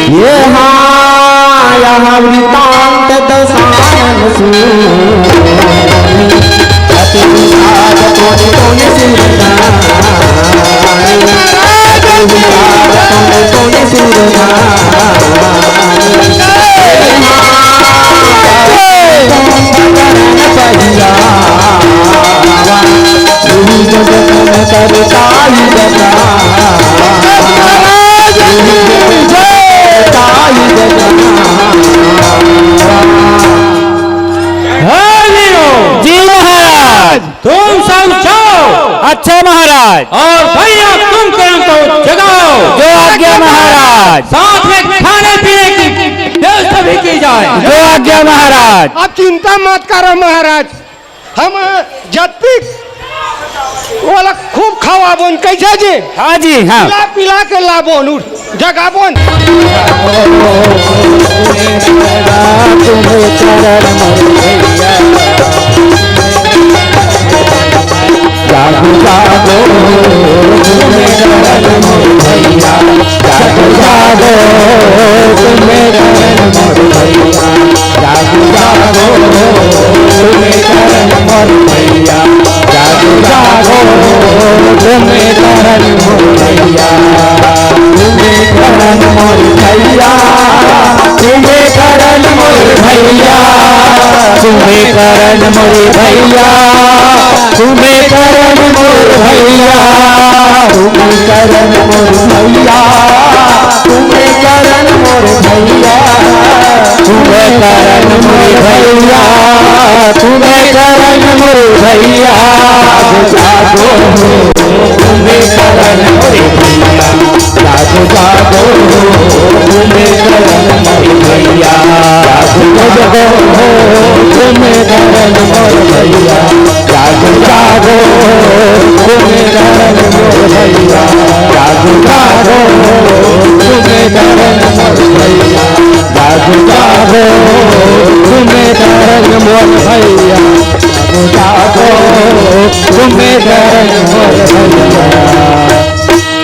ये हाँ यहाँ वृतांत दशानन तुम समझाओ। अच्छा महाराज। और भैया तुम कर्म को जगाओ। जो आज्ञा महाराज। साथ में खाने पीने की व्यवस्था भी की जाए। जो आज्ञा महाराज। आप चिंता मत करो महाराज, हम जत्ती वाला खूब खावा बोन कैसे जी। हाँ जी हाँ। पिला पिला के ला बोन जगा बोन। जागो जागो तुम्हें करण मोर भैया, जागो जागो तुम्हें करण मोर भैया, जागो जागो तुम्हें करण मोर भैया, जागो जागो तुम्हें करण मोर भैया, तुम्हें करण मोर भैया, तुम्हें करण मोर भैया, तुम्हें करण मोर भैया, तुम्हें करण मोर भैया, तुम्हें करण मोर भैया, तुम्हें करण मोर भैया, तुम्हें करण मोर भैया, तुम्हें करण मोर भैया, जागो तुम्हें करण मोर भैया, जागो जागो तुम्हें करण मोर भैया, जागो जागो तुम्हें करण मोर भैया, जागो जागो तुम्हें करण मोर भैया, जागो जागो तुम्हें करण मोर भैया, जागो जागो तुम्हें करण मोर भैया, जागो तुम्हें करण मोर भैया,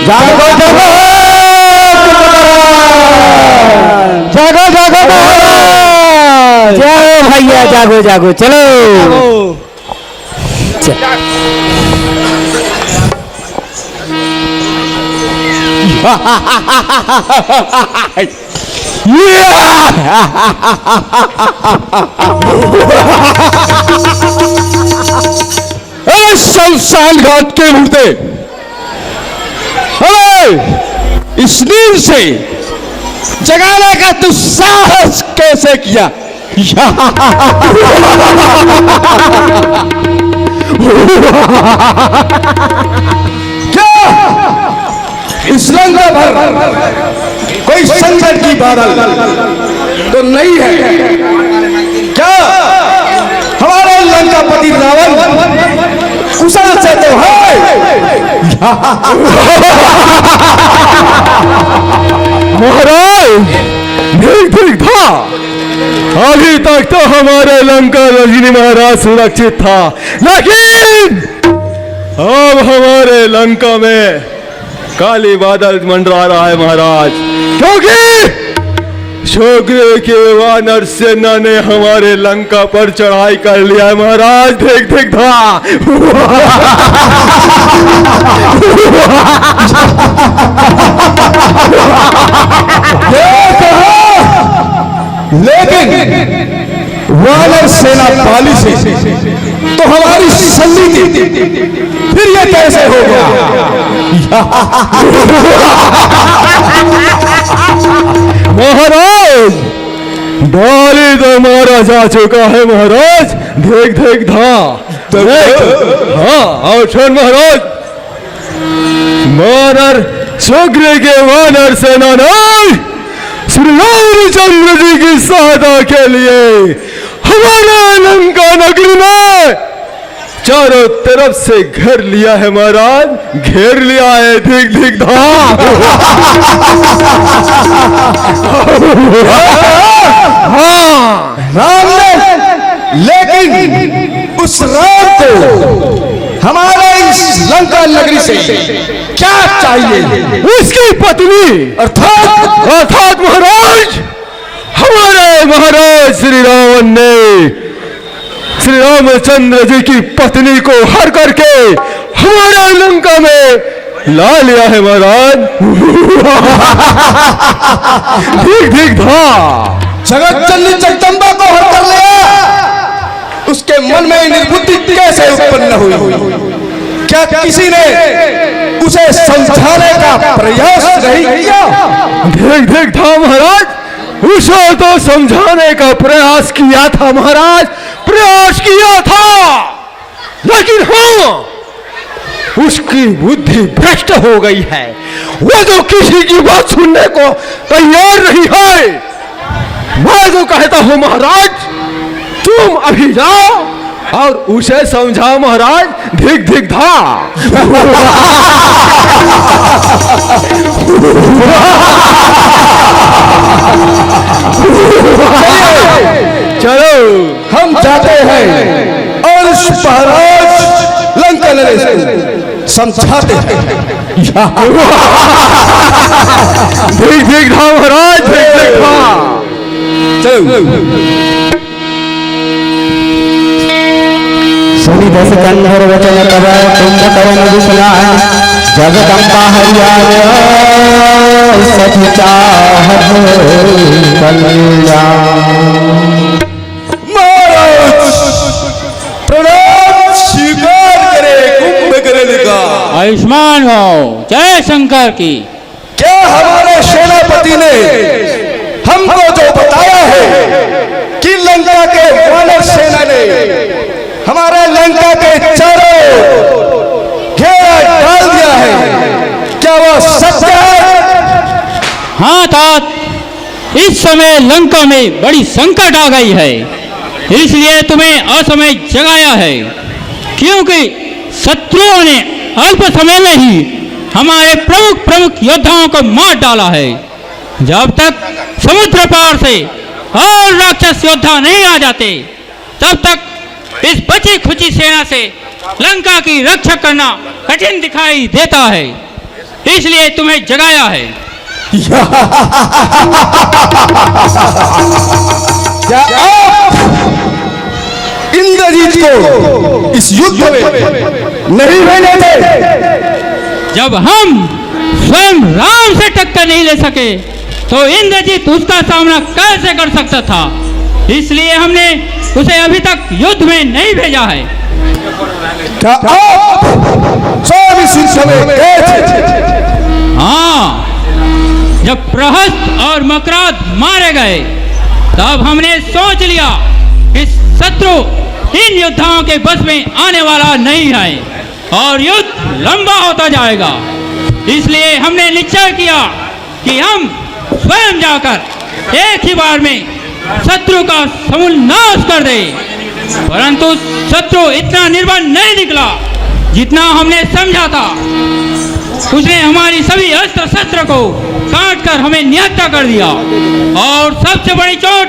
जागो जागो जागो जागो जाओ भैया जागो जागो चलो। अरे शमशान घाट के मुर्दे, अरे इस नींद से जगाने का तू साहस कैसे किया? क्या इस लंका भर कोई संकट की बादल तो नहीं है क्या? हमारे लंकापति रावण कुशल से तो है। महाराज ठीक था, अभी तक तो हमारे लंका रजनी महाराज सुरक्षित था, लेकिन अब हमारे लंका में काली बादल मंडरा रहा है महाराज, क्योंकि शोग्रे के वानर सेना ने हमारे लंका पर चढ़ाई कर लिया है महाराज। देख देख था लेकिन वानर सेना पाली से तो हमारी संधि थी, फिर ये कैसे हो गया? महाराज डाली तो मारा जा चुका है महाराज। देख देख धा हाँ और सुन महाराज, वानर शोग्रे के वानर सेना ने श्री रामचंद्र जी की सहायता के लिए हमारे लंका नगरी में चारों तरफ से घेर लिया है महाराज, घेर लिया है। ठीक ठीक धा हाँ राम ने, लेकिन उस राम को हमारे इस लंका नगरी से क्या चाहिए? उसकी पत्नी अर्थात महाराज महाराज श्री रावण ने श्री रामचंद्र जी की पत्नी को हर करके हमारे लंका में ला लिया है महाराज। ठीक ठीक था। जगत जननी जगदम्बा को हर कर लिया, उसके मन में निर्बुद्धि कैसे उत्पन्न हुई? क्या किसी ने उसे समझाने का प्रयास नहीं किया? ठीक ठीक था महाराज, उसे तो समझाने का प्रयास किया था महाराज, प्रयास किया था, लेकिन हाँ उसकी बुद्धि भ्रष्ट हो गई है। वो तो किसी की बात सुनने को तैयार नहीं है। मैं तो कहता हूं महाराज तुम अभी जाओ और उसे समझाओ महाराज। धिक धिक धा। चलो हम जाते हैं और इस महाराज लंका नरेश को समझाते हैं। धिक धिक धा महाराज, धिक धिक धा। सुनि दस कंधर वचन तब कुंभकर्ण विस्मयान जगदम्बा हरियाय सखी चाहत कल्याण। प्रणाम स्वीकार करे कुंभकर्ण का। आयुष्मान हो, जय शंकर की। क्या हमारे सेनापति ने हमको जो बताया है कि लंका के वानर सेना ने हमारे लंका के चारों घेरा डाल दिया है, क्या वह सत्य है? हाँ तात, इस समय लंका में बड़ी संकट आ गई है, इसलिए तुम्हें असमय जगाया है, क्योंकि शत्रुओं ने अल्प समय में ही हमारे प्रमुख योद्धाओं को मार डाला है। जब तक समुद्र पार से और राक्षस योद्धा नहीं आ जाते, तब तक इस बची खुची सेना से लंका की रक्षा करना कठिन दिखाई देता है, इसलिए तुम्हें जगाया है। क्या आप इंद्रजीत को इस युद्ध में नहीं रहने थे? जब हम स्वयं राम से टक्कर नहीं ले सके तो इंद्रजीत उसका सामना कैसे कर सकता था, इसलिए हमने उसे अभी तक युद्ध में नहीं भेजा है। क्या आप स्वयं इस युद्ध में गए थे? हाँ, जब प्रहस्त और मकराद मारे गए तब हमने सोच लिया कि शत्रु इन योद्धाओं के बस में आने वाला नहीं है और युद्ध लंबा होता जाएगा, इसलिए हमने निश्चय किया कि हम स्वयं जाकर एक ही बार में शत्रु का समूल नाश कर दे। परंतु शत्रु इतना निर्बल नहीं निकला जितना हमने समझा था। उसने हमारी सभी अस्त्र शस्त्र को काट कर हमें निहत्था कर दिया और सबसे बड़ी चोट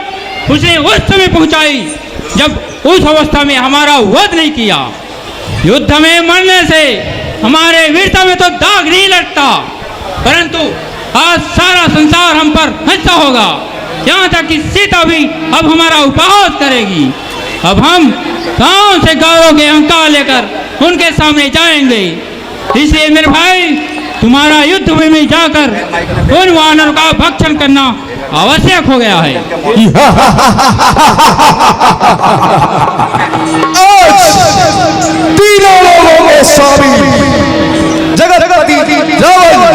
उसने उस समय पहुंचाई जब उस अवस्था में हमारा वध नहीं किया। युद्ध में मरने से हमारे वीरता में तो दाग नहीं लगता, परंतु आज सारा संसार हम पर हंसता होगा, यहाँ तक कि सीता भी अब हमारा उपहास करेगी। अब हम गांव से गौरव के अहंकार लेकर उनके सामने जाएंगे, इसलिए मेरे भाई तुम्हारा युद्ध में जाकर उन वानरों का भक्षण करना आवश्यक हो गया है। आज तीनों लोगों के स्वामी जगतपति रावण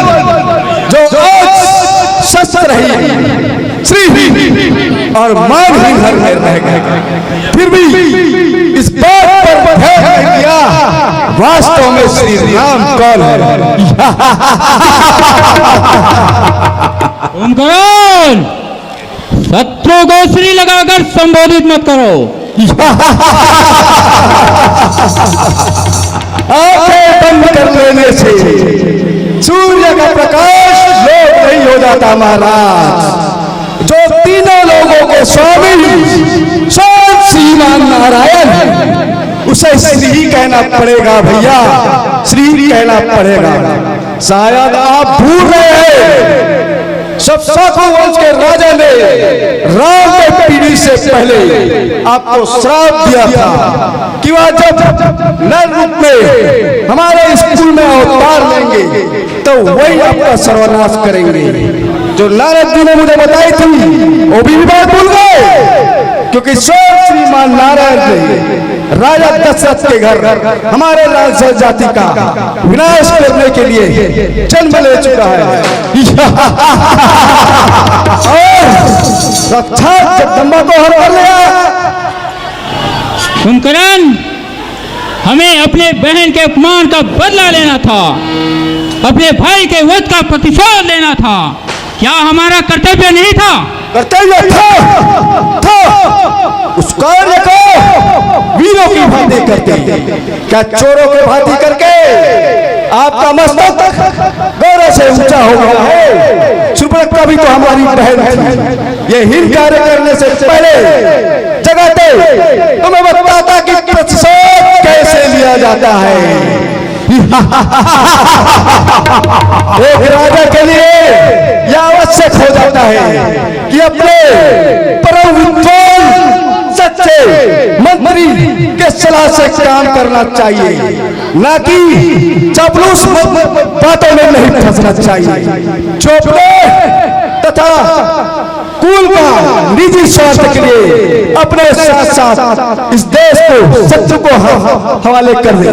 जो आज शस्त्र ही श्री और मान ही घर में रह गए, फिर भी इस बात पर ध्यान नहीं दिया वास्तव में श्री राम कौन है। कुंभकर्ण, शत्रु को श्री लगाकर संबोधित मत करो। आंखें बंद कर लेने से सूर्य का प्रकाश लोप नहीं हो जाता महाराज। जो तीनों लोगों के स्वामी स्वयं श्रीमान नारायण है, उसे श्री ही कहना पड़ेगा भैया, श्री ही कहना पड़ेगा। शायद आप भूल रहे हैं, सब शाखों वंश के राजा ने राम के पीढ़ी पहले आपको श्राप दिया था कि वह जब नर रूप में हमारे स्कूल में अवतार लेंगे तो वही आपका सर्वनाश करेंगे। जो नारद जी ने मुझे बताई थी वो भी बात भूल गए, क्योंकि स्वयं श्रीमान नारायण ने राजा दशरथ के घर हमारे राजस जाति का विनाश करने के लिए जन्म ले चुका है और साक्षात जगदम्बा को हर कर लिया। कुंभकर्ण, हमें अपने बहन के अपमान का बदला लेना था, अपने भाई के वध का प्रतिशोध लेना था। क्या हमारा कर्तव्य नहीं था? कर्तव्य था। उस कार्य को वीरों की भांति करते, क्या चोरों की भांति करके आपका मस्तक गौरव से ऊंचा हो गया है। सुपर्णखा भी तो हमारी बहन थी। ये हीन कार्य करने से पहले जगाते तुम्हें बताता कि प्रतिशोध कैसे लिया जाता है। एक राजा के लिए यह आवश्यक हो जाता है कि अपने परम विद्वान सच्चे मंत्री के सलाह से काम करना चाहिए, ना कि चापलूस बातों में नहीं फंसना चाहिए। चोपड़े तथा कुल का निजी स्वार्थ के लिए अपने साथ साथ इस देश को शत्रु को हवाले कर दे।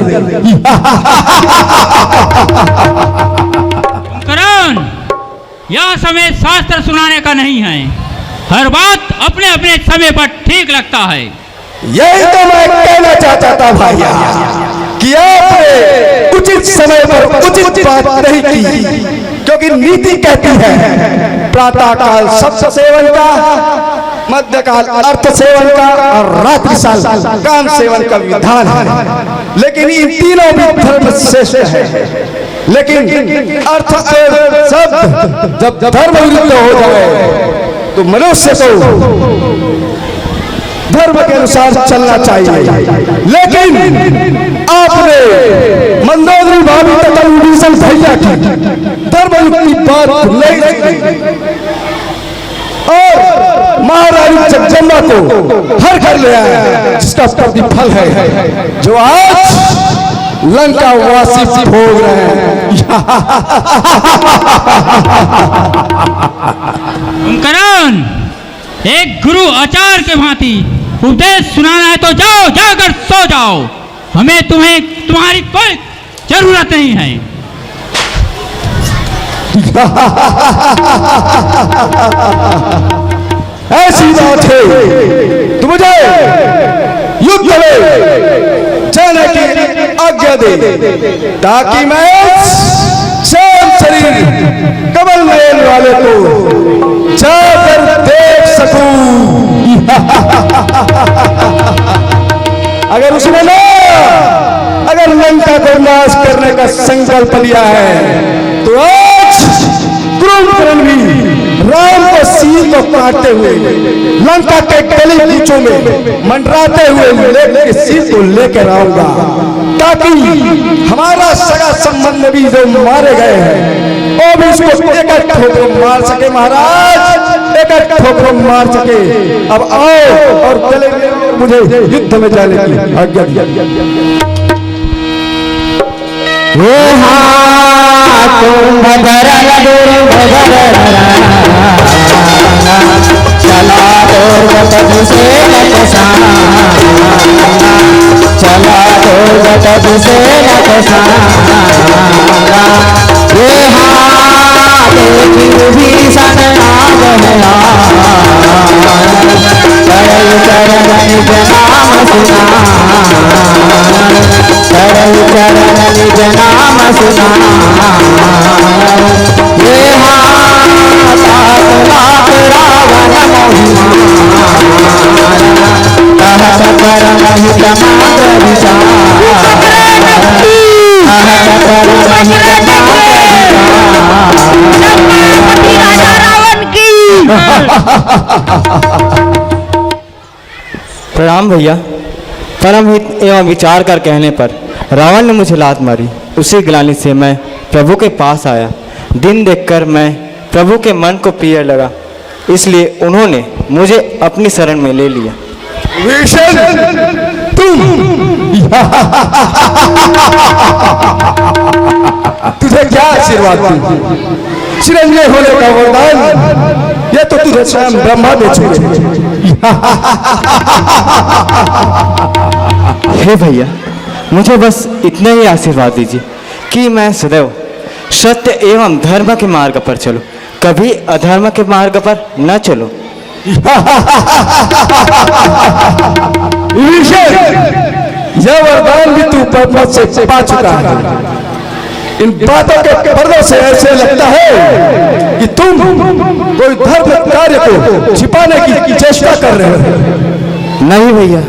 करण, यह समय शास्त्र सुनाने का नहीं है। हर बात अपने अपने समय पर ठीक लगता है। यही तो मैं कहना चाहता था भैया कि आपने उचित समय पर उचित बात नहीं की, क्योंकि नीति कहती है प्रातः काल शब्द सेवन का, मध्य काल अर्थ सेवन का और रात्रि काल काम सेवन का विधान है। लेकिन इन तीनों भी धर्म श्रेष्ठ है, लेकिन अर्थ शब्द जब धर्म विरुद्ध हो जाए तो मनुष्य को धर्म के अनुसार चलना चाहिए। लेकिन आपने मंदोदरी भाभी तथा विभीषण भैया की धर्म की बात नहीं और महारानी जगदम्बा को हर कर ले आया, जिसका प्रतिफल है जो आज लंका वासी भोग रहे हैं। कुंभकर्ण, एक गुरु आचार्य के भांति उपदेश सुनाना है तो जाओ, जाकर सो जाओ। हमें तुम्हारी कोई जरूरत नहीं है। ऐसी बात है तो मुझे युद्ध में जाने की आज्ञा दे, ताकि मैं स्वयं शरीर कमल नयन वाले को जाकर देख सकूं। अगर उसने ना अगर लंका को नाश करने का संकल्प लिया है तो आज कुंभकर्ण भी राम को सील को काटते हुए लंका के गली बीचों में मंडराते हुए लेके सील को लेकर आऊंगा, ताकि हमारा सगा संबंध भी जो मारे गए हैं वो भी इसको एक ठोकर मार सके। महाराज, एक ठोकर मार सके। अब आओ और चले, मुझे युद्ध में जाने की आज्ञा दी। चला दुर्गत से नकसाना, चला दुर्गत से नकसाना। ये देखी विभीषण नाम है, चरण चरण निज नाम सुना, चरण चरण निज नाम सुना। ये लाख रावण मोहिमा, कहत परम हित मात्र विचार, कहत परम हित मात्र प्रणाम भैया। परम हित एवं विचार कर कहने पर रावण ने मुझे लात मारी। उसी ग्लानि से मैं प्रभु के पास आया। दिन देखकर मैं प्रभु के मन को प्रिय लगा। इसलिए उन्होंने मुझे अपनी शरण में ले लिया। विभीषण, तुम तुझे क्या आशीर्वाद दूं? चिरंजीव होने का वरदान ये तो तुझे स्वयं ब्रह्मा दे चुके। हे भैया, मुझे बस इतना ही आशीर्वाद दीजिए कि मैं सदैव सत्य एवं धर्म के मार्ग पर चलूं, कभी अधर्म के मार्ग पर न चलूं। विभीषण, यह वरदान भी तू परम से पा चुका है। इन बातों के पर्दों से ऐसे लगता है कि तुम कोई धर्म कार्य को छिपाने की चेष्टा कर रहे हो। नहीं भैया,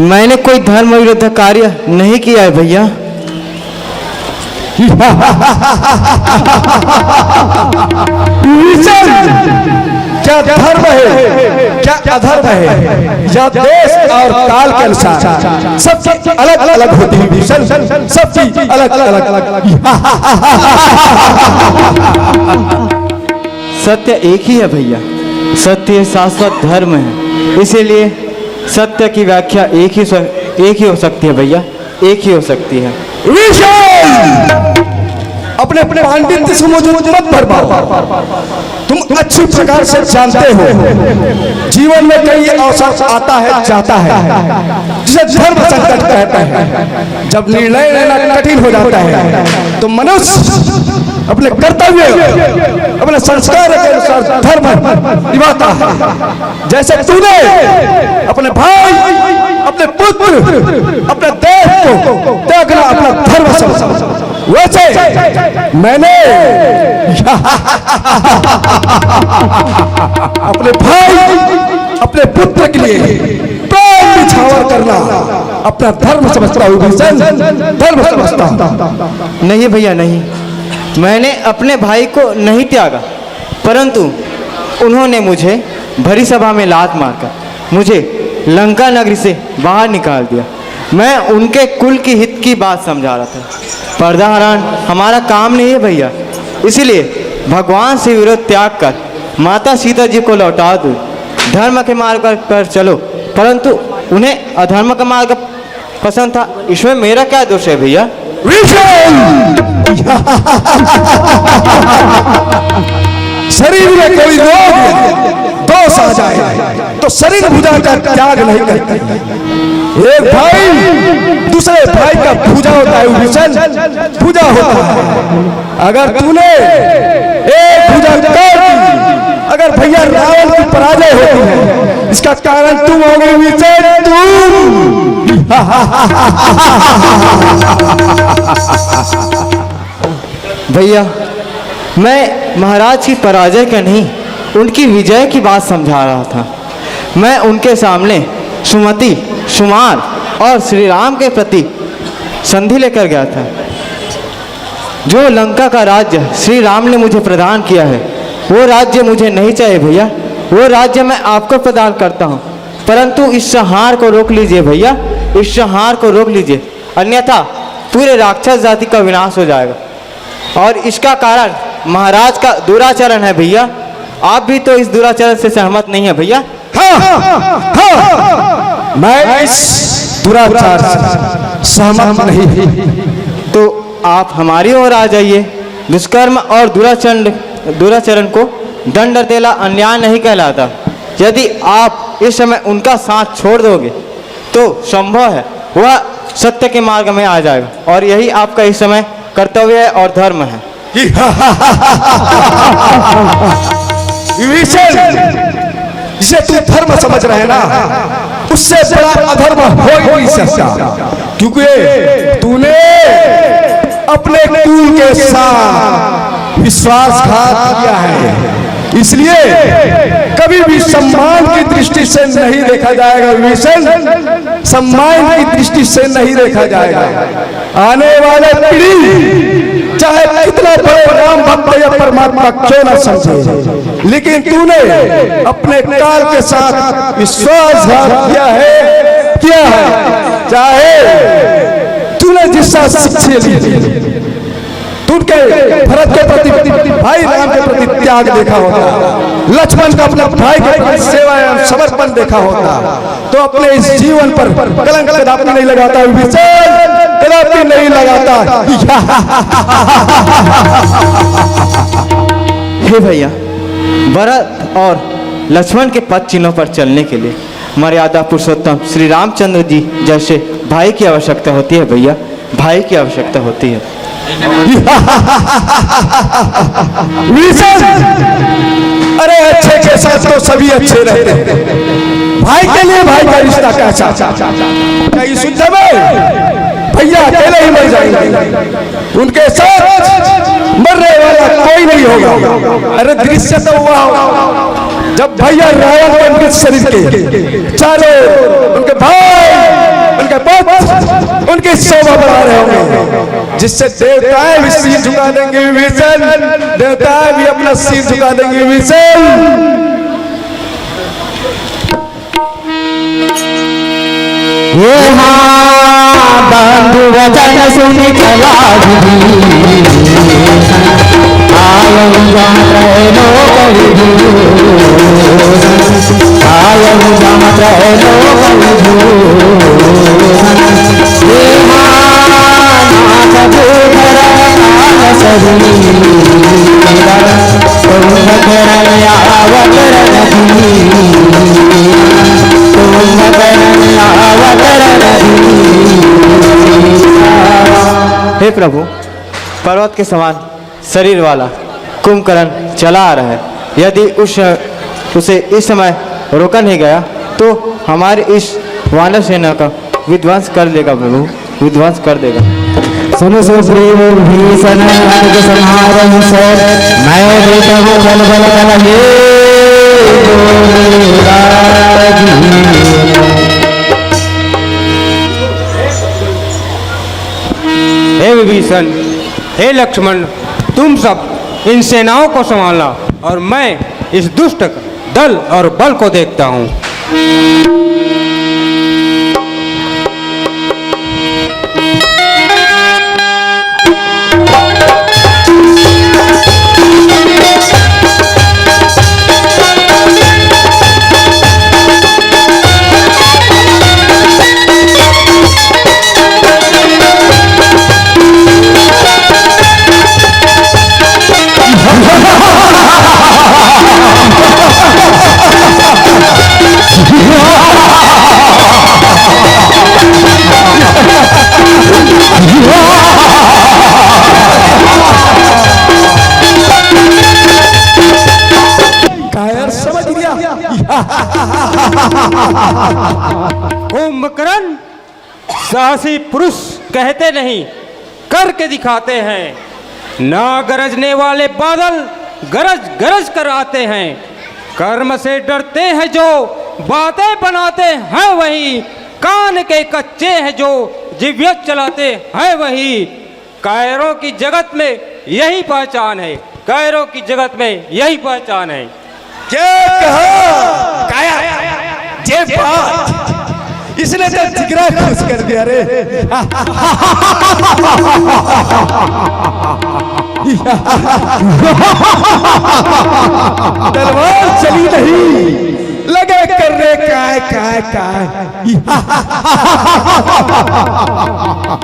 मैंने कोई धर्म विरुद्ध कार्य नहीं किया है भैया। क्या धर्म है, क्या अधर्म है, या देश और काल के अनुसार सब चीज अलग अलग होती है विभीषण, सब चीज अलग अलग। सत्य एक ही है भैया, सत्य शाश्वत धर्म है, इसीलिए सत्य की व्याख्या एक ही हो सकती है भैया, एक ही हो सकती है। अपने अपने पांडित्य से मुझे मत बर्बाद। तुम अच्छी प्रकार से जानते हो जीवन में कई अवसर आता है जाता है जिसे धर्म संकट कहते हैं। जब निर्णय लेना कठिन हो जाता है तो मनुष्य अपने कर्तव्य, अपने संस्कार के अनुसार धर्म निभाता है। जैसे तूने अपने भाई, अपने पुत्र, अपने देश को त्यागना अपना धर्म समझा, वैसे मैंने अपने भाई, अपने पुत्र के लिए प्राण निछावर करना अपना धर्म समझता हूँ विभीषण, धर्म समझता हूँ। नहीं भैया नहीं, मैंने अपने भाई को नहीं त्यागा, परंतु उन्होंने मुझे भरी सभा में लात मारकर मुझे लंका नगरी से बाहर निकाल दिया। मैं उनके कुल की हित की बात समझा रहा था। पर्दा हरण हमारा काम नहीं है भैया, इसलिए भगवान से विरोध त्याग कर माता सीता जी को लौटा दो, धर्म के मार्ग पर चलो। परंतु उन्हें अधर्म का मार्ग पसंद था, इसमें मेरा क्या दोष है भैया? शरीर में कोई रोग दोष आ जाए तो शरीर भुजा का त्याग नहीं करते। एक भाई दूसरे भाई का भुजा होता है विभीषण, भुजा होता है। अगर तूने एक भुजा काट दी, अगर भैया रावण की पराजय होती है, इसका कारण तुम होगे विभीषण, तुम। भैया मैं महाराज की पराजय का नहीं, उनकी विजय की बात समझा रहा था। मैं उनके सामने सुमति, सुमार और श्री राम के प्रति संधि लेकर गया था। जो लंका का राज्य श्री राम ने मुझे प्रदान किया है, वो राज्य मुझे नहीं चाहिए भैया, वो राज्य मैं आपको प्रदान करता हूँ। परंतु इस संहार को रोक लीजिए भैया, इस संहार को रोक लीजिए, अन्यथा पूरे राक्षस जाति का विनाश हो जाएगा। और इसका कारण महाराज का दुराचरण है भैया। आप भी तो इस दुराचरण से सहमत नहीं है भैया? मैं इस दुराचार से सहमत नहीं। तो आप हमारी ओर आ जाइए। दुष्कर्म और दुराचरण को दंड देना अन्याय नहीं कहलाता। यदि आप इस समय उनका साथ छोड़ दोगे तो संभव है वह सत्य के मार्ग में आ जाएगा, और यही आपका इस समय कर्तव्य है और धर्म है। विभीषण, जिसे तू धर्म समझ रहे ना, उससे बड़ा अधर्म हो ही नहीं सकता, क्योंकि तूने अपने कुल के साथ विश्वासघात किया है। इसलिए कभी भी सम्मान की दृष्टि से नहीं देखा जाएगा विभीषण, सम्मान की दृष्टि से नहीं देखा जाएगा। आने वाले पीढ़ी चाहे कितना बड़े राम भक्त या परमात्मा क्यों न समझे, लेकिन तूने अपने काल के साथ विश्वासघात किया है। चाहे तूने जिसका शिक्षा ली, तो उनके भरत के प्रति, भाई राम के प्रति त्याग देखा होता, लक्ष्मण का अपने भाई के प्रति सेवा एवं समर्पण देखा होता, तो अपने इस जीवन पर कलंक कदापि नहीं लगाता, विभीषण कदापि नहीं लगाता। हे भैया, भरत और लक्ष्मण के पद चिन्हों पर चलने के लिए मर्यादा पुरुषोत्तम श्री रामचंद्र जी जैसे भाई की आवश्यकता होती है भैया, भाई की आवश्यकता होती है। अरे अच्छे के साथ तो सभी अच्छे रहते हैं, भाई के लिए भाई का रिश्ता कैसा? कहीं सुनते भैया अकेले ही मर जाएंगे, उनके साथ मरने वाला कोई नहीं होगा। अरे दृश्य तो हुआ जब भैया रावण के उनके शरीर के चारों उनके भाई, उनके पुत्र, उनकी शोभा बढ़ा रहे होंगे, जिससे देवताएं भी सिर झुका देंगे विभीषण, देवताएं भी अपना सिर झुका देंगे विभीषण। ये बंधु वचन सुन हे प्रभु, पर्वत के समान शरीर वाला कुंभकर्ण चला आ रहा है, यदि उसे इस समय रोका नहीं गया तो हमारी इस वानर सेना का विध्वंस कर देगा प्रभु, विध्वंस कर देगा। सुनो सुग्रीव भीषण समारंभ से मैं देता हूँ बल बल बल हे विभीषण, हे लक्ष्मण, तुम सब इन सेनाओं को संभालना और मैं इस दुष्ट दल और बल को देखता हूँ। कुंभकर्ण साहसी पुरुष कहते नहीं, करके दिखाते हैं। ना गरजने वाले बादल गरज गरज कर आते हैं। कर्म से डरते हैं जो बातें बनाते हैं वही, कान के कच्चे हैं जो जिव्या चलाते हैं वही। कायरों की जगत में यही पहचान है, कायरों की जगत में यही पहचान है। क्या कहा काया जे बात, इसने तो जिगरा खुश कर दिया रे। तलवार चली नहीं, लगे करने काय काय काय।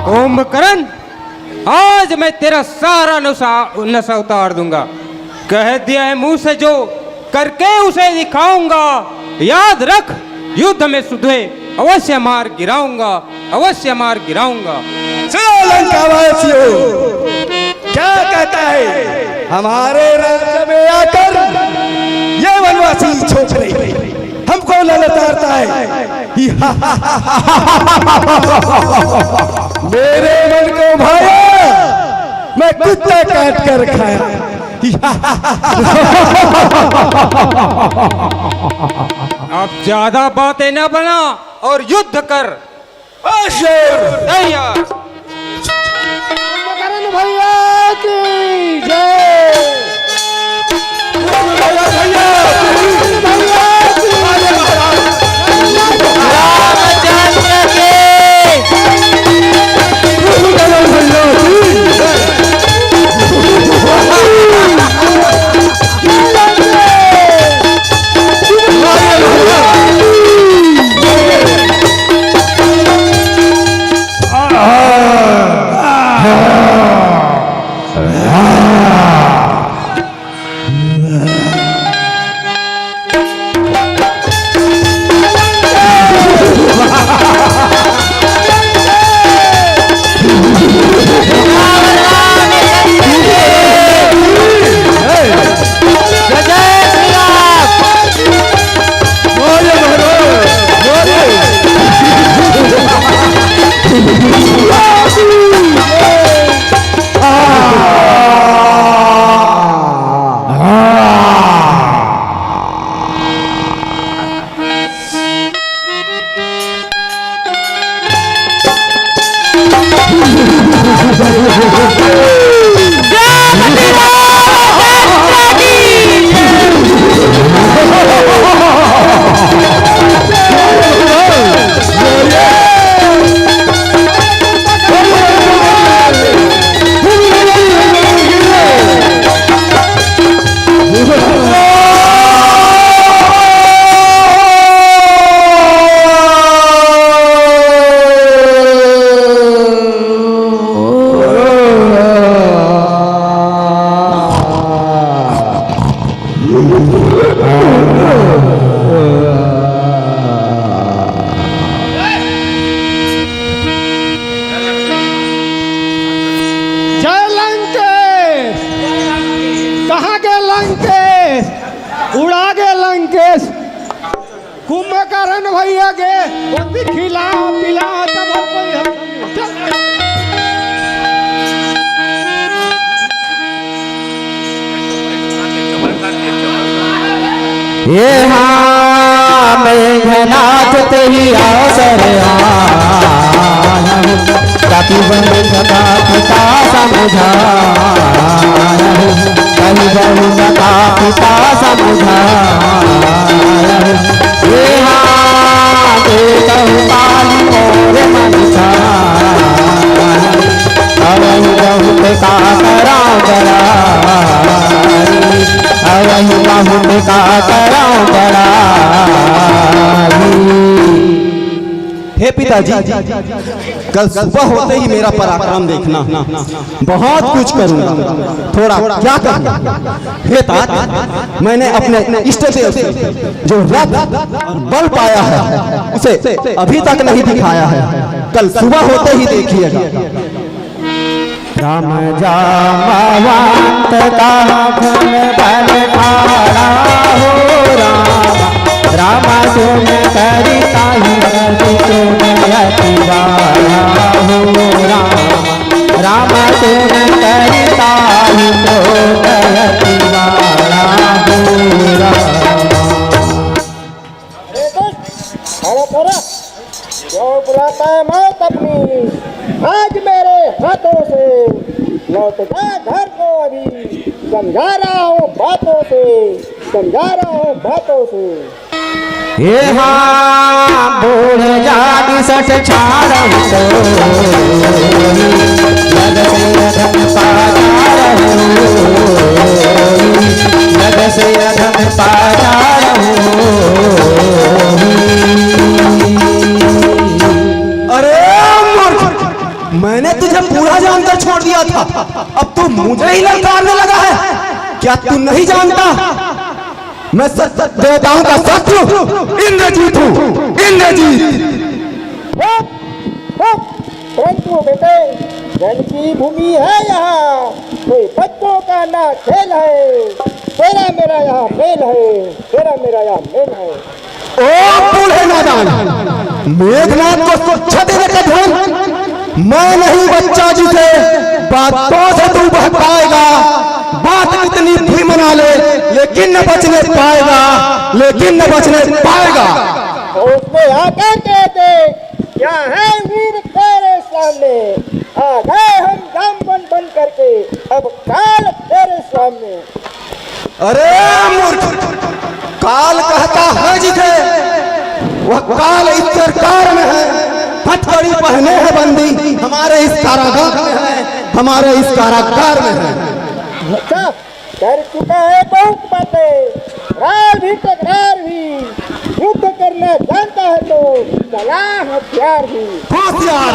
कुंभकर्ण, आज मैं तेरा सारा नशा उतार दूंगा। कह दिया है मुंह से जो करके उसे दिखाऊंगा। याद रख, युद्ध में सुधे अवश्य मार गिराऊंगा, अवश्य मार गिराऊंगा। सुनो लंकावासियों, क्या कहता है? हमारे राज्य में आकर ये वनवासी छोकरे हमको ललकारता है। मेरे मन को भाया, मैं कुत्ता काट कर खाया। अब ज्यादा बातें न बना और युद्ध कर। तैयार। भैया की जय। जय लंकेश। कहाँ के लंकेश? उड़ा के लंकेश। कुंभकर्ण भैया के वो खिला पिला तब ये हाँ मेघनाथ तेरी अवसर कभी बंद सदा पिता समझा कभी बंद सदा पिता समझा ये हाँ देतहु पाली मोर मनसा अवहि बहुत का करा बड़ा अवहि बहुत का करा बड़ा। हे पिताजी, कल सुबह होते ही मेरा पराक्रम देखना। बहुत कुछ करूंगा, थोड़ा क्या करूं? हे तात, मैंने अपने इष्ट देव से जो रथ और बल पाया है उसे अभी तक नहीं दिखाया है। कल सुबह होते ही देखिएगा। राम जामवंत का घन बल ठाड़ा हो राम राम तुम करिता ही तुम अति वाला हो राम राम तुम करिता ही तुम अति वाला हो राम। क्यों बुलाता है मौत अपनी? आज मेरे हाथों से लौट जा घर को। अभी समझा रहा हूँ बातों से, समझा रहा हूँ बातों से। ये हाँ बूढ़ जाति सठ छाड़ तो लग से अधम पाचार लग से अधम पाचार अरे मूर्ख, मैंने तुझे पूरा जानकर छोड़ दिया था, अब तू मुझे ही ललकारने लगा है। क्या तू नहीं जानता मैं देवताओं का शत्रु इंद्रजीत हूँ, इंद्रजीत। परंतु बेटे, जल की भूमि है यहाँ, कोई बच्चों का ना खेल है। तेरा मेरा यहाँ मेल है, तेरा मेरा यहाँ मेल है। ओ बूढ़े नादान, मेघनाथ को स्वच्छ देने का ध्यान मैं नहीं बच्चा जिसे बातों से तू बहकाएगा। बात कितनी भी मना ले, लेकिन न बचने पाएगा, लेकिन न बचने पाएगा। उसने आकर कहते क्या है वीर तेरे सामने? आ गए हम जामवन बन करके, अब काल तेरे सामने। अरे मूर्ख, काल कहता है जिसे, वह काल इस सरकार में है। हथकड़ी पहने है बंदी, हमारे इस कारागार में है, हमारे इस कारागार में है। अच्छा, कर चुका है बहुत बातें, रार भी टकरार भी। युद्ध करना जानता है तो चला हथियार भी। होशियार।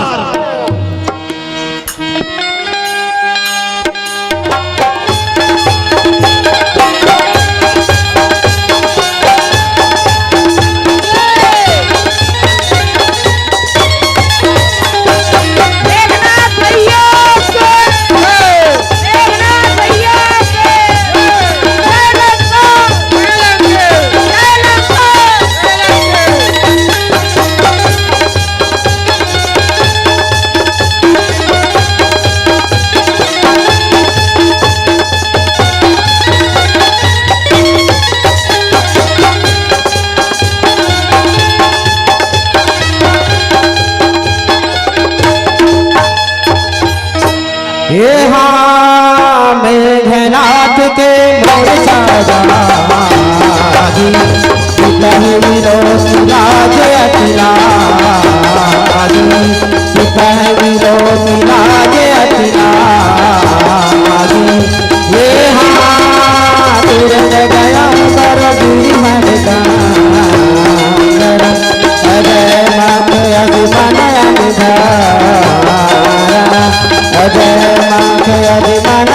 अजय माख अभिमान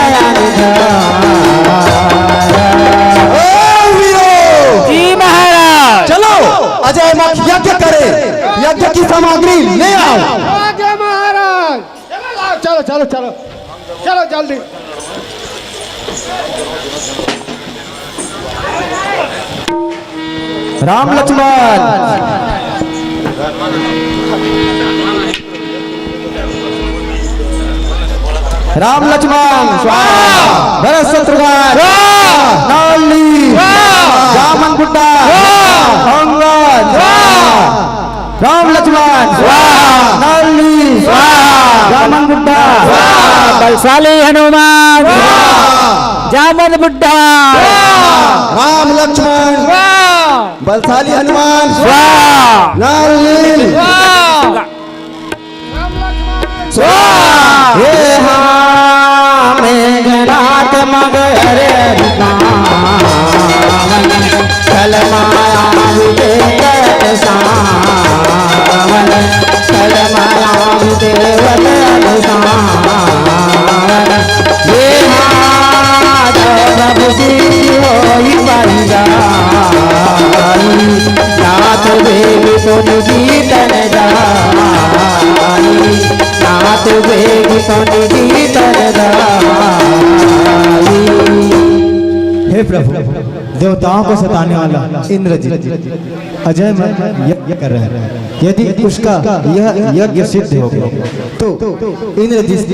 जी महाराज। चलो अजय माख यज्ञ करे, यज्ञ की सामग्री ले आओ। आगे महाराज। चलो चलो चलो चलो जल्दी। राम लक्ष्मण राम लक्ष्मण भरत शत्रुघ्न नाली रामन बुड्ढा अंगद राम लक्ष्मण नाली रामन बुड्ढा बलशाली हनुमान जामन बुड्ढा राम लक्ष्मण बलशाली हनुमान नारलील हे मेघनाथ मगर कल माया विदेवत सावन कल माया विदेवत सावन हे प्रभु सिद्धि होई परिजाई नाथ देवी सुन गीतन जाई नाथ देवी सुन गीतन जाई। हे प्रभु, देवताओं को सताने वाला इंद्रजीत अजय में यज्ञ कर रहे हैं। यदि उसका यह यज्ञ सिद्ध हो गया तो इंद्रजीत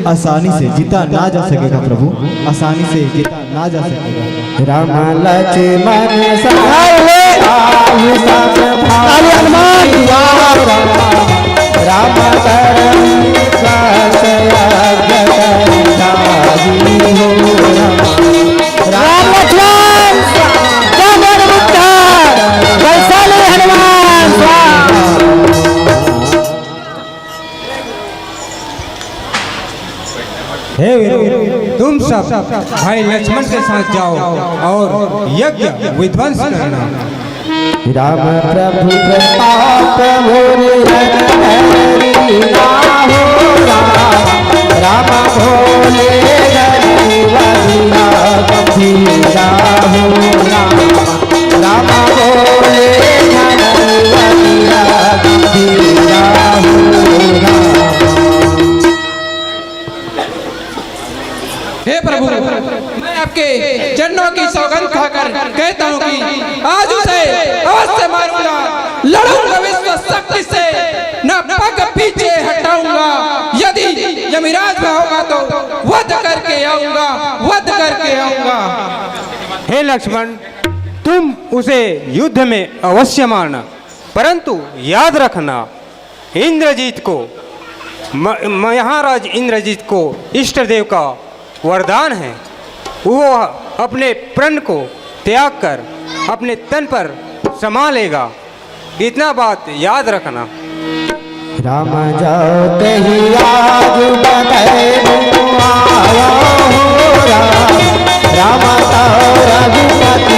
आसानी से जीता ना जा सकेगा। प्रभु आसानी से जीता ना जा सकेगा। राम लक्ष्मण हनुमान राम राम लक्ष्मण जामन बुड्ढा बलशाली हनुमान। हे वीरों, तुम सब भाई लक्ष्मण के साथ जाओ और यज्ञ विध्वंस करना। राम प्रभु प्रताप भोरे राम भोले गरीबा गंभीरा हो राम भोले गरीबा गंभीरा हो। हे प्रभु, मैं आपके चरणों की सौगंध खाकर कहता हूँ कि आज उसे अवश्य मारूंगा, लड़ूंगा विश्व शक्ति से, न पग पीछे हटाऊंगा। यदि यमराज में होगा तो वध करके आऊंगा, वध करके आऊंगा। हे लक्ष्मण, तुम उसे युद्ध में अवश्य मारना, परंतु याद रखना इंद्रजीत को महाराज इंद्रजीत को इष्ट देव का वरदान है। वो अपने प्रण को त्याग कर अपने तन पर समा लेगा। इतना बात याद रखना। राम जाओ कहीं आज बताए आया हो राम ताओ रघुपति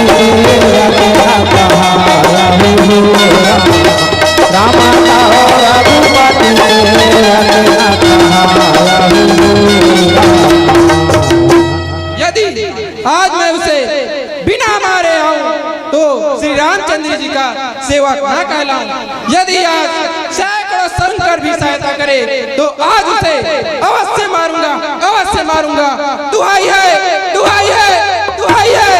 राम ताओ रघुपति यदि आज मैं उसे बिना मारे आऊं तो श्री रामचंद्र जी का सेवक न कहलाऊं। यदि आज सैकड़ों शंकर भी सहायता करे तो आज उसे अवश्य मारूंगा, अवश्य मारूंगा। दुहाई है, दुहाई है, दुहाई है।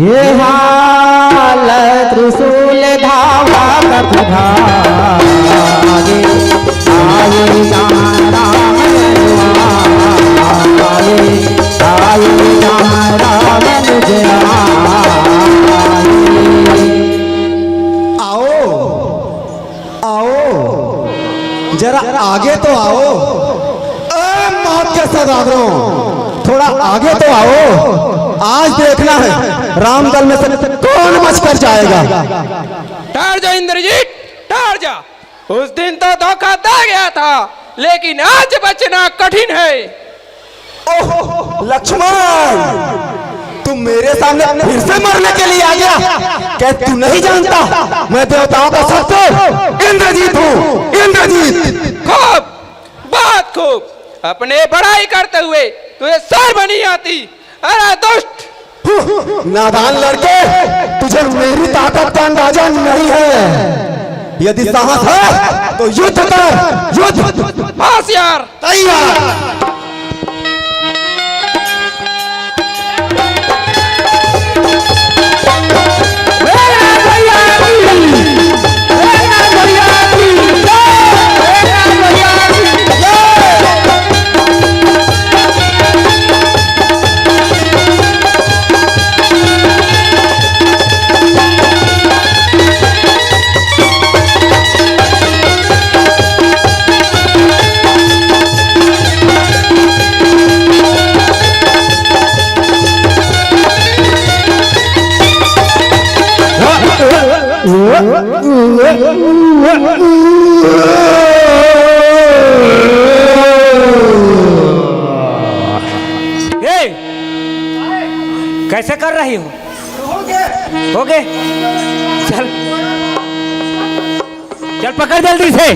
ये हाल त्रिशूल धावा कपि भागे आए जहाँ राम आए आए जहाँ राम आओ आओ जरा आगे तो आओ। मौत के सौदागरों थोड़ा आगे तो आओ। आज देखना है रामदल में से कौन बचकर जाएगा। ठहर जा इंद्रजीत, ठहर जा। उस दिन तो धोखा दे गया था, लेकिन आज बचना कठिन है। ओह लक्ष्मण, तुम मेरे सामने फिर से मरने के लिए आ गया। क्या तू नहीं जानता मैं देवताओं का शत्रु इंद्रजीत हूँ, इंद्रजीत। खूब, बहुत खूब। अपने बड़ाई करते हुए तुझे शर्म नहीं आती? अरे दुष्ट, नादान लड़के, तुझे मेरी ताकत का अंदाजा नहीं है। यदि साहस है तो युद्ध कर, युद्ध। होशियार, तैयार। कैसे कर रही हो? हो गए? चल चल पकड़ जल्दी से,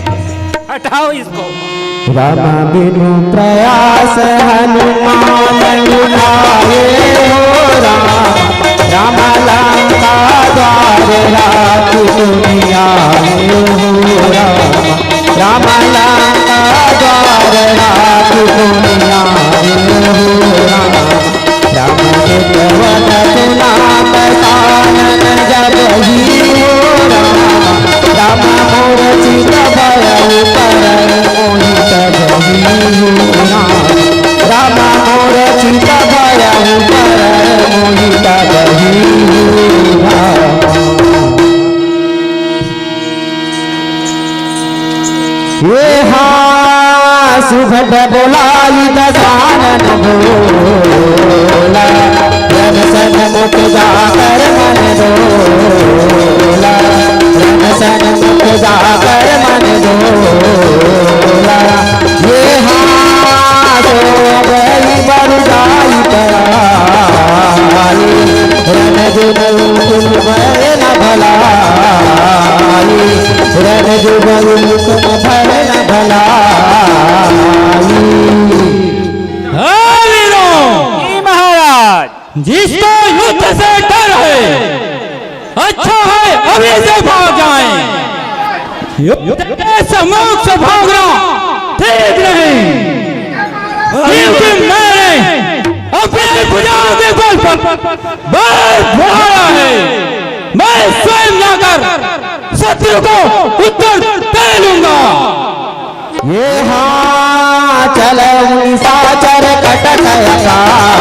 हटाओ इसको। राम बिनु प्रयास हनुमान उठाए हो राम, राम लंका द्वार राखी दुनिया हो राम, राम लंका द्वार राखी दुनिया हो राम, राम चितवन नाम कानन जब ही हो राम, राम मूर्छित भयउ परम मोहित जही हो राम, राम मूर्छित भयउ परम मोहित जही हो राम। ये सुभद्र बोलाई दशानन बोला, रन सन मुख जाकर मन डोला, रन सन मुख जाकर मन डोला। ये हाथो गई बरुदाई कराई, रन जुगल तुम भय न भलाई, रन जुगल तुम भय न भलाई। महाराज, जिसको युद्ध से डर है, अच्छा है अभी से भाग जाएं। युद्ध के सम्मुख से भागना ठीक नहीं, क्योंकि मैंने अपनी भुजाओं के बल पर बल बढ़ाया है। मैं स्वयं जाकर शत्रु को उत्तर दे लूंगा। ये चल साचर कटकयकार,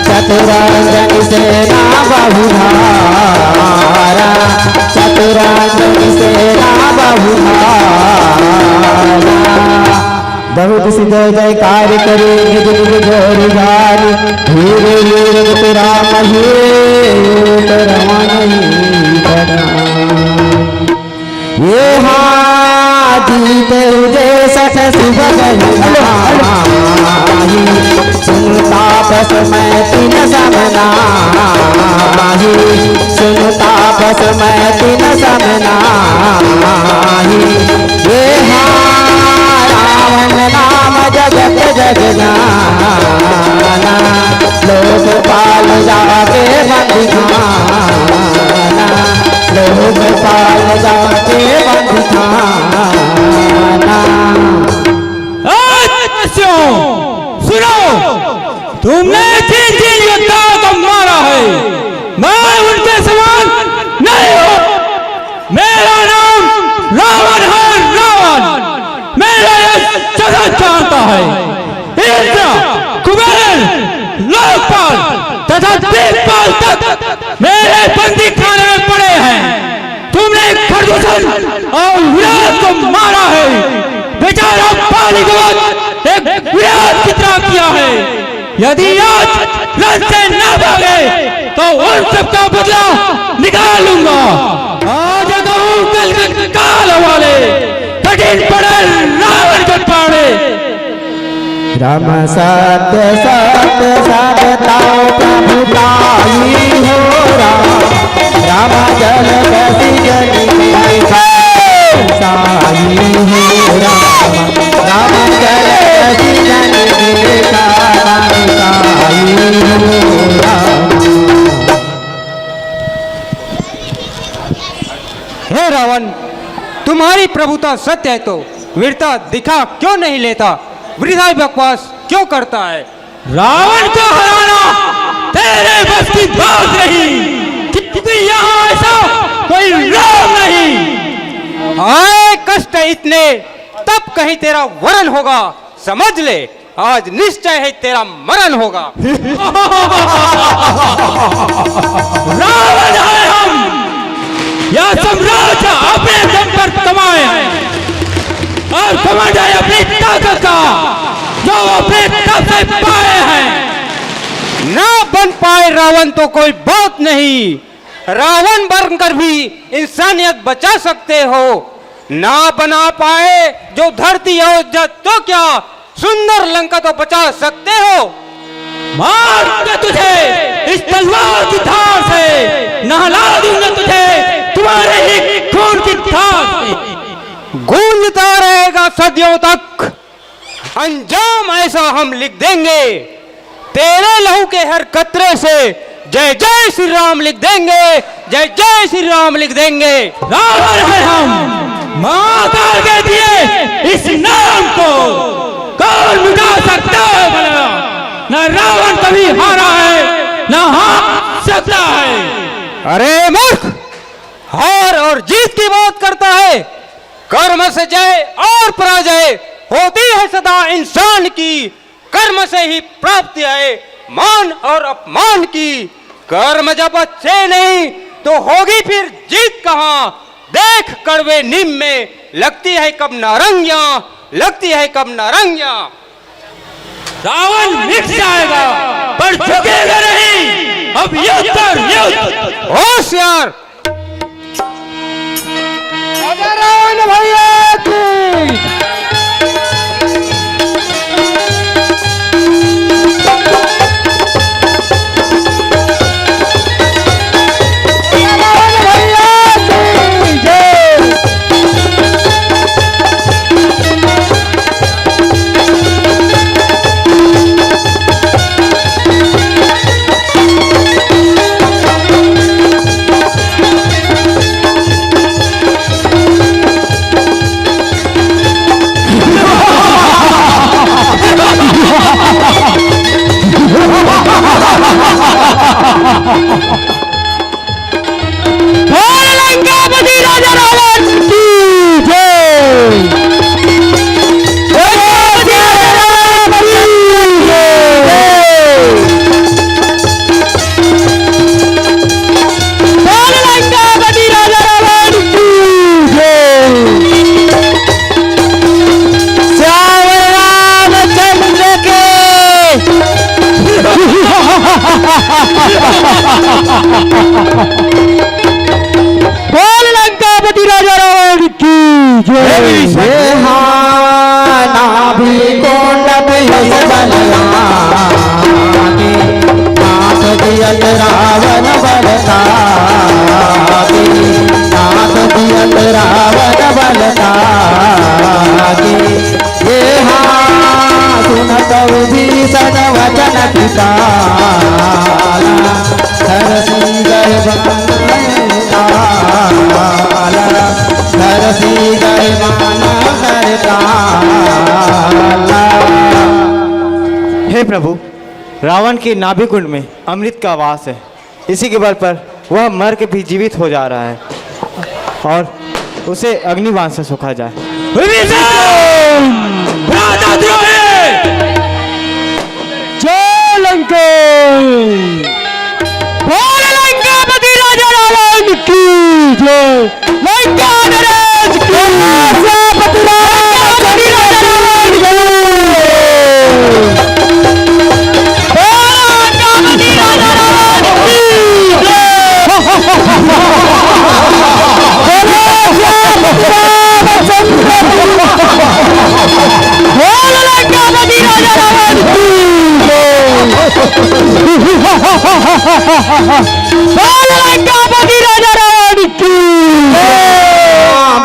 चतुरांगन सेना बहुधारा, चतुरांगन सेना बहुधारा। बहुत सिद्ध जयकार करे निज निज जोर जारी, धीरे धीरे राम हे रमन ये जीत उदे सठ सुभगनाही, सुन तापस मैं तिन समनाही, सुन तापस मैं तिन समनाही। ये रावण नाम जगत जगजाना, लोकपाल जाके बंदिखाना, लोकपाल जाके बंदिखाना। सुनो, तुमने जिन जिन योद्धाओं को मारा है, मैं उनके समान नहीं है। इंद्र, कुबेर, लोकपाल तथा दिक्पाल तक मेरे बंदी खाने में पड़े हैं। तुमने खरदूषण और विराट को मारा है। बेचारा पानी को एक विराट की तरह किया है। यदि आज रण से न भागे तो उन सबका बदला निकाल लूंगा। आज कहूँ कल काल वाले कठिन पड़े रावण को पाड़े। राम सत्य सत्य सबताओ प्रभुताई हो राम जल बसी जनी साई हो राम जल बसी जनी साई हो हे रावण, तुम्हारी प्रभुता सत्य है तो वीरता दिखा क्यों नहीं लेता? वृथा बकवास क्यों करता है? रावण को हराना तेरे बस की बात नहीं, क्योंकि यहाँ ऐसा कोई राम नहीं। आए कष्ट इतने तब कहीं तेरा वरण होगा। समझ ले, आज निश्चय है तेरा मरण होगा। रावण है हम, यह साम्राज्य अपने दम पर कमाए और घमंड है अपनी ताकत का जो अपने तप से पाए हैं। ना बन पाए रावण तो कोई बात नहीं, रावण बनकर भी इंसानियत बचा सकते हो। ना बना पाए जो धरती अयोध्या तो क्या सुंदर लंका तो बचा सकते हो। मार के तुझे इस तलवार की धार से नहला दूंगा तुझे तुम्हारे ही खून की धार से। गूंजता रहेगा सदियों तक, अंजाम ऐसा हम लिख देंगे। तेरे लहू के हर कतरे से जय जय श्री राम लिख देंगे, जय जय श्री राम लिख देंगे। रावण है हम, माता के दिए इस नाम को कौन मिटा सकता है भला? न रावण कभी हारा है न हार सकता है। अरे मूर्ख, हार और जीत की बात करता है। कर्म से जय और पराजय होती है सदा इंसान की। कर्म से ही प्राप्ति है मान और अपमान की। कर्म जब अच्छे नहीं तो होगी फिर जीत कहाँ? देख कड़वे नीम में लगती है कब नारंगियां, लगती है कब नारंगियां। रावण मिट जाएगा पर झुकेगा नहीं। अब युद्ध कर युद्ध। होशियार रावण भैया की लंकापति राजा रावण की लंकापति राजा रावण की श्याम रामचंद्र के बोल लंकापति राजा रावण की जय। नाभि कोंडप यश बललागे, नाथ दियत रावण बलतागे, नाथ दियत रावण बलतागे। ये सुनत विभीषण वचन पिताला, हर सुंदर हे प्रभु, रावण की नाभि कुंड में अमृत का वास है। इसी के बल पर वह मर के भी जीवित हो जा रहा है और उसे अग्निबाण से सूखा जाए। राजा द्रोही लंकापति राजा रावण की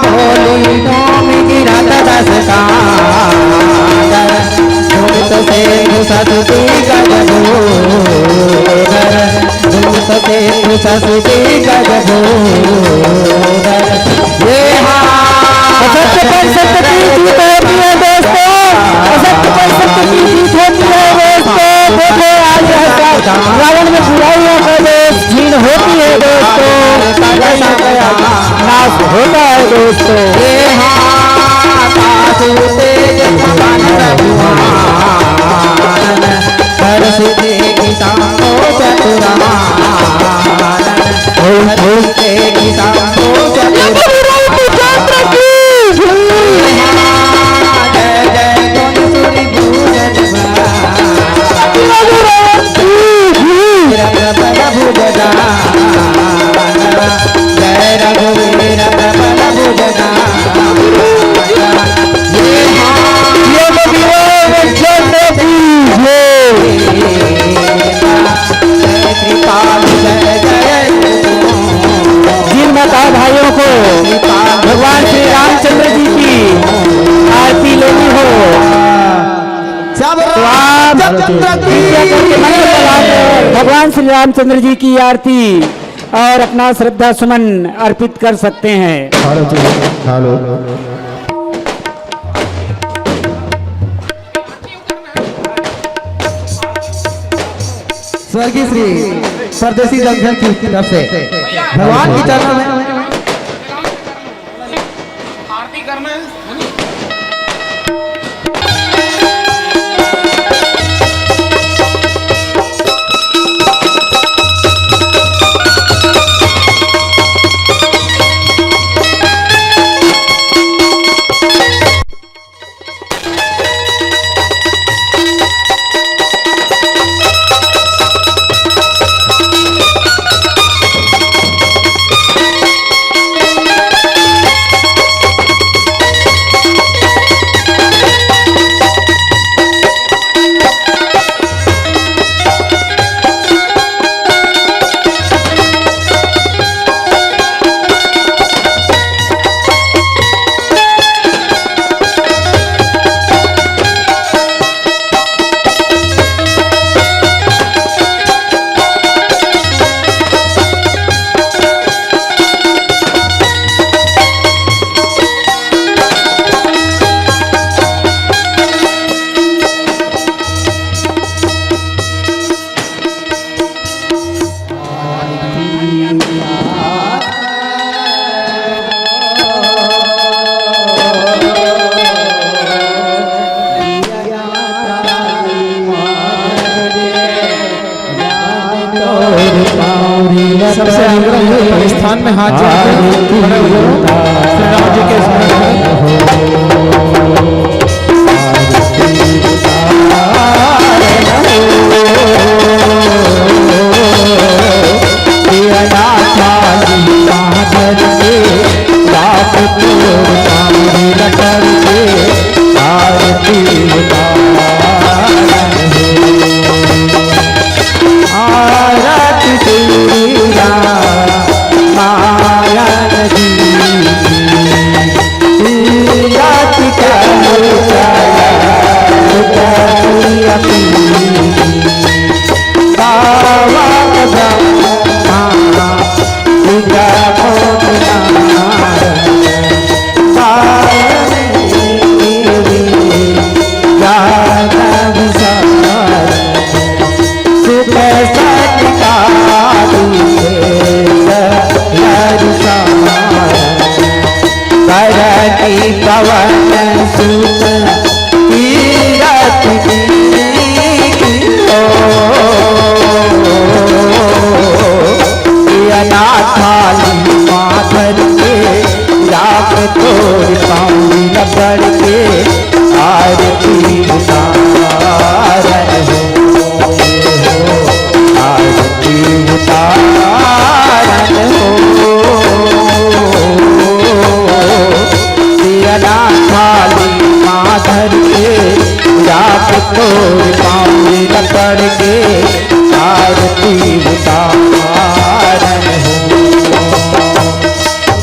बोली नौमी गिरत दस कांडर धूत से घुसती गजगोदर धूत से घुसती गजगोदर ये असत्य पर सत्य की जीत होती है दोस्तों, असत्य पर सत्य की जीत होती है दोस्तों। देखो आज रावण में बुराइयों का देश छीन होती है दोस्तों, नाश होता है दोस्तों। ये भाइयों को भगवान श्री रामचंद्र जी की आरती लेनी हो तो आप भगवान श्री रामचंद्र जी की आरती और अपना श्रद्धा सुमन अर्पित कर सकते हैं। स्वर्गीय श्री परदेसी जंक्शन की तरफ से भगवान की चरणों में आरती करना है। सबसे आग्रह है स्थान में हाथ जोड़कर खड़े हो जाओ श्री राम जी के पकड़ के आरती उतारन हो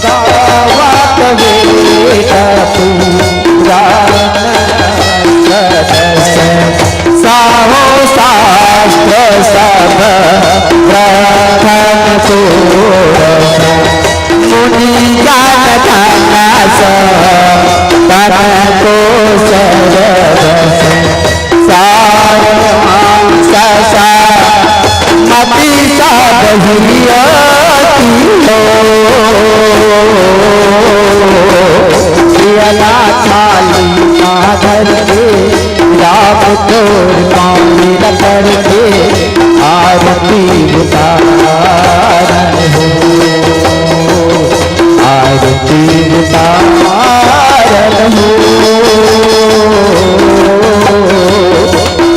गावत बेटा तू साहो शास्त्र सब ग्रहण सोरस मुनि ज्ञान धनस तन को सरस मति पियला थाली माधर के राम तोर कामिल कर के आरती उतारन हो आरती उतारन हो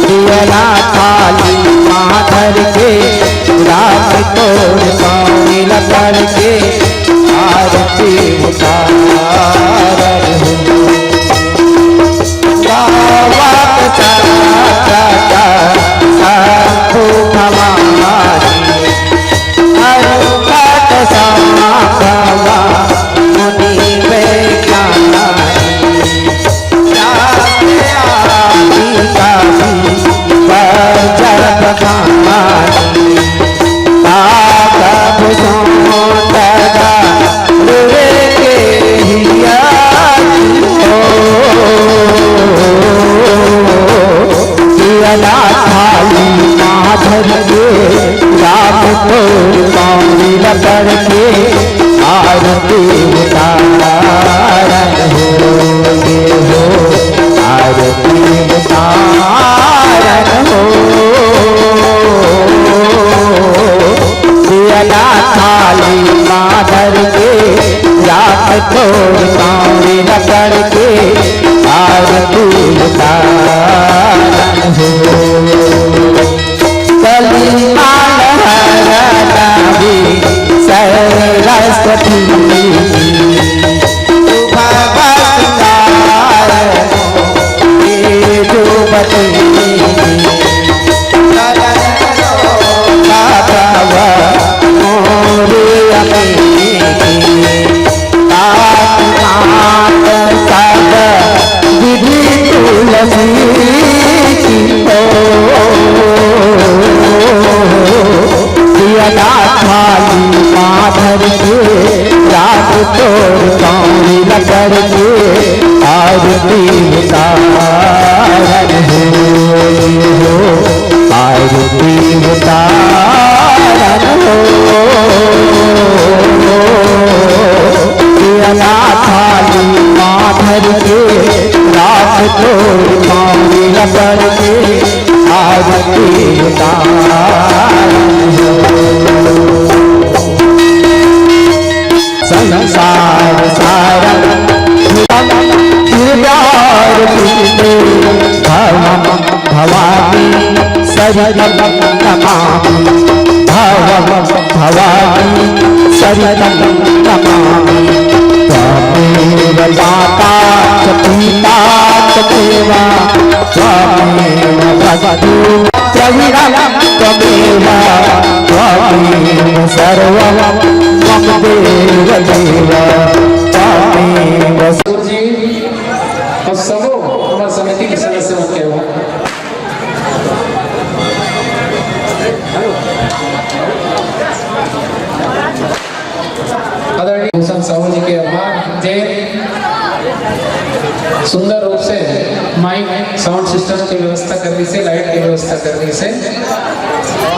पियला थाली माधर के राम तोर कामिल कर के आरती उतारन हो गावत साधु हमारी अरुकत समागमा मुनि वैज्ञानिक आदि कवि बजर बखानी ताकब सोंदगा रुवे के हिया पियला थाली माधर के राम तोर कामिल कर के आरती उतारन हो आरती उतारन हो पियला थाली माधर के राम तोर कामिल कर के आरती उतारन हो कलिमाल हरनावी सरस्वती भगवतार जो बती पियला थाली माधर के रात तोर कामिल कर के आरती उतारन हो आरती उतारन हो पियला थाली माधर के रात तोर कामिल कर के आरती उतारन हो संसार सारम प्यार पीते भवम भवानी सरितम नमामि भवम भवानी सरितम नमामि त्वमेव माता च पिता च देवा त्वमेव भगवती द्रविणं त्वमेव त्वमेव सर्वं मम देव देव त्वमेव जी और सबो हमारे समिति के सदस्य के हुआ आदरणीय भूषण साहू जी के आभार जे सुंदर रूप से माइक साउंड सिस्टम की व्यवस्था करने से लाइट की व्यवस्था करने से